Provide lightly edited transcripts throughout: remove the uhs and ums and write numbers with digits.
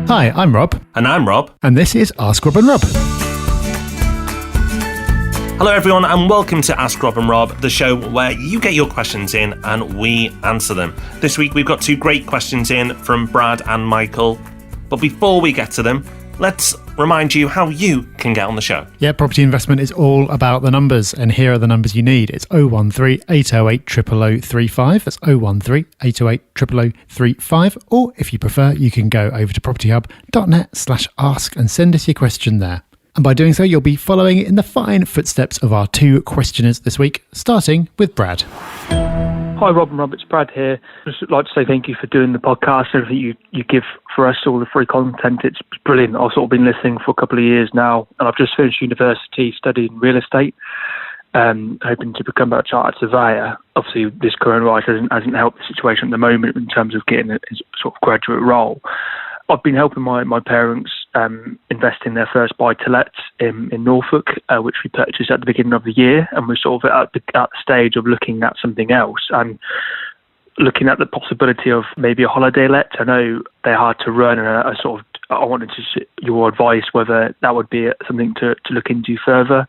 Hi, I'm Rob. And I'm Rob. And this is Ask Rob and Rob. Hello everyone and welcome to Ask Rob and Rob, the show where you get your questions in and we answer them. This week we've got two great questions in from Brad and Michael. But before we get to them, let's remind you how you can get on the show. Yeah, property investment is all about the numbers, and here are the numbers you need. It's 013 808 0035. That's 013 808 0035. Or if you prefer, you can go over to propertyhub.net/ask and send us your question there. And by doing so, you'll be following in the fine footsteps of our two questioners this week, starting with Brad. Hi Rob and Rob, it's Brad here. Just like to say thank you for doing the podcast, everything you give for us, all the free content. It's brilliant. I've sort of been listening for a couple of years now, and I've just finished university studying real estate, hoping to become a chartered surveyor. Obviously, this coronavirus hasn't helped the situation at the moment in terms of getting a sort of graduate role. I've been helping my parents invest in their first buy-to-let in Norfolk, which we purchased at the beginning of the year, and we're sort of at the stage of looking at something else and looking at the possibility of maybe a holiday let. I know they're hard to run, and I wanted your advice whether that would be something to look into further.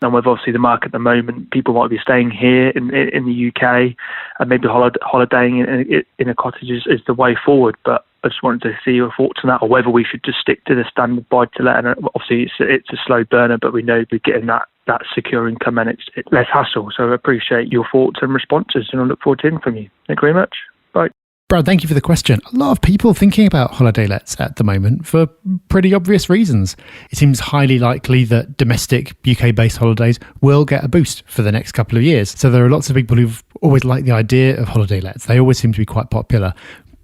And with obviously the market at the moment, people might be staying here in the UK, and maybe holidaying in a cottage is the way forward. But I just wanted to see your thoughts on that, or whether we should just stick to the standard buy-to-let. And obviously it's a slow burner, but we know we're getting that secure income and it's less hassle. So I appreciate your thoughts and responses, and I look forward to hearing from you. Thank you very much. Bye. Brad, thank you for the question. A lot of people thinking about holiday lets at the moment for pretty obvious reasons. It seems highly likely that domestic UK-based holidays will get a boost for the next couple of years. So there are lots of people who've always liked the idea of holiday lets. They always seem to be quite popular.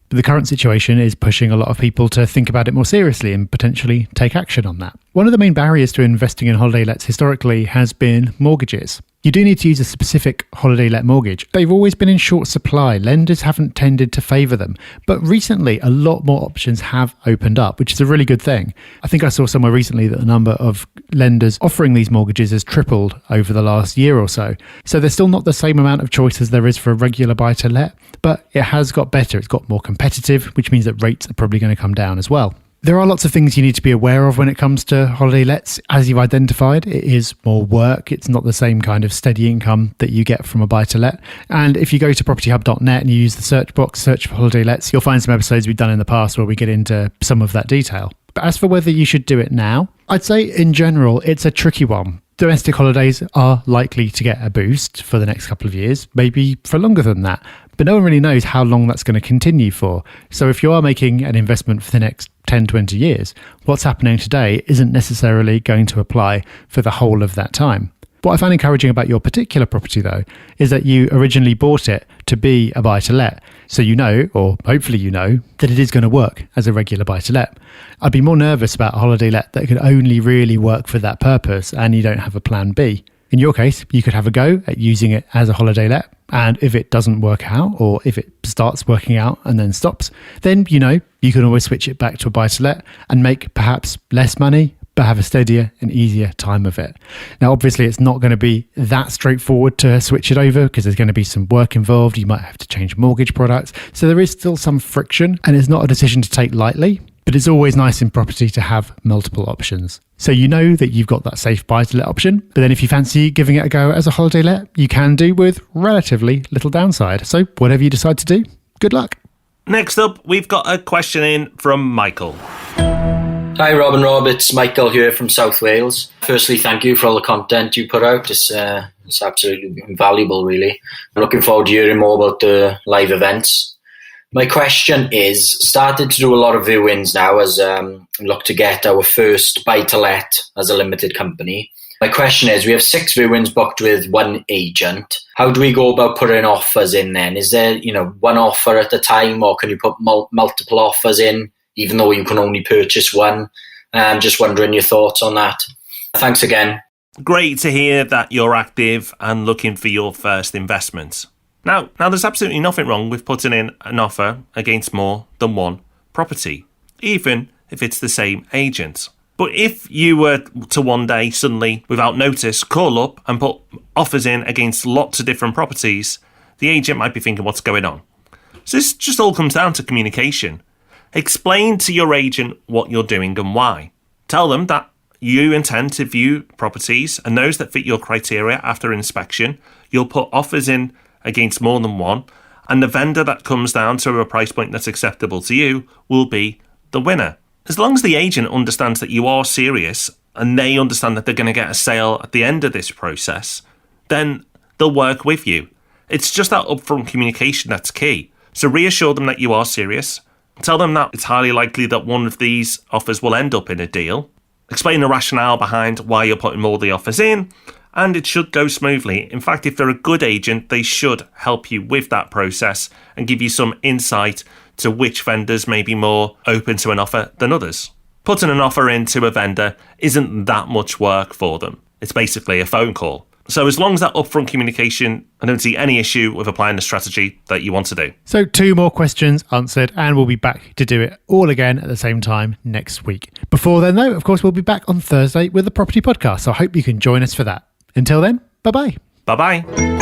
But the current situation is pushing a lot of people to think about it more seriously and potentially take action on that. One of the main barriers to investing in holiday lets historically has been mortgages. You do need to use a specific holiday let mortgage. They've always been in short supply. Lenders haven't tended to favour them. But recently, a lot more options have opened up, which is a really good thing. I think I saw somewhere recently that the number of lenders offering these mortgages has tripled over the last year or so. So there's still not the same amount of choice as there is for a regular buy-to-let, but it has got better. It's got more competitive, which means that rates are probably going to come down as well. There are lots of things you need to be aware of when it comes to holiday lets. As you've identified, it is more work. It's not the same kind of steady income that you get from a buy-to-let. And if you go to propertyhub.net and you use the search box, search for holiday lets, you'll find some episodes we've done in the past where we get into some of that detail. But as for whether you should do it now, I'd say in general, it's a tricky one. Domestic holidays are likely to get a boost for the next couple of years, maybe for longer than that. But no one really knows how long that's going to continue for. So if you are making an investment for the next 10, 20 years, what's happening today isn't necessarily going to apply for the whole of that time. What I find encouraging about your particular property, though, is that you originally bought it to be a buy-to-let. So you know, or hopefully you know, that it is going to work as a regular buy-to-let. I'd be more nervous about a holiday let that could only really work for that purpose and you don't have a plan B. In your case, you could have a go at using it as a holiday let. And if it doesn't work out, or if it starts working out and then stops, then you know you can always switch it back to a buy-to-let and make perhaps less money, but have a steadier and easier time of it. Now, obviously, it's not going to be that straightforward to switch it over because there's going to be some work involved. You might have to change mortgage products. So there is still some friction, and it's not a decision to take lightly, but it's always nice in property to have multiple options. So you know that you've got that safe buy-to-let option, but then if you fancy giving it a go as a holiday let, you can do with relatively little downside. So whatever you decide to do, good luck. Next up, we've got a question in from Michael. Hi Rob and Rob, it's Michael here from South Wales. Firstly, thank you for all the content you put out. It's absolutely invaluable, really. I'm looking forward to hearing more about the live events. My question is, started to do a lot of viewings now as we look to get our first buy-to-let as a limited company. My question is, we have 6 viewings booked with one agent. How do we go about putting offers in then? Is there, one offer at a time, or can you put multiple offers in, even though you can only purchase one? Just wondering your thoughts on that. Thanks again. Great to hear that you're active and looking for your first investment. Now, there's absolutely nothing wrong with putting in an offer against more than one property, even if it's the same agent. But if you were to one day suddenly, without notice, call up and put offers in against lots of different properties, the agent might be thinking, what's going on? So this just all comes down to communication. Explain to your agent what you're doing and why. Tell them that you intend to view properties and those that fit your criteria after inspection. You'll put offers in against more than one, and the vendor that comes down to a price point that's acceptable to you will be the winner. As long as the agent understands that you are serious and they understand that they're going to get a sale at the end of this process, then they'll work with you. It's just that upfront communication that's key. So reassure them that you are serious. Tell them that it's highly likely that one of these offers will end up in a deal. Explain the rationale behind why you're putting more of the offers in, and it should go smoothly. In fact, if they're a good agent, they should help you with that process and give you some insight to which vendors may be more open to an offer than others. Putting an offer into a vendor isn't that much work for them. It's basically a phone call. So as long as that upfront communication, I don't see any issue with applying the strategy that you want to do. So 2 more questions answered, and we'll be back to do it all again at the same time next week. Before then, though, of course, we'll be back on Thursday with the Property Podcast. So I hope you can join us for that. Until then, bye-bye. Bye-bye.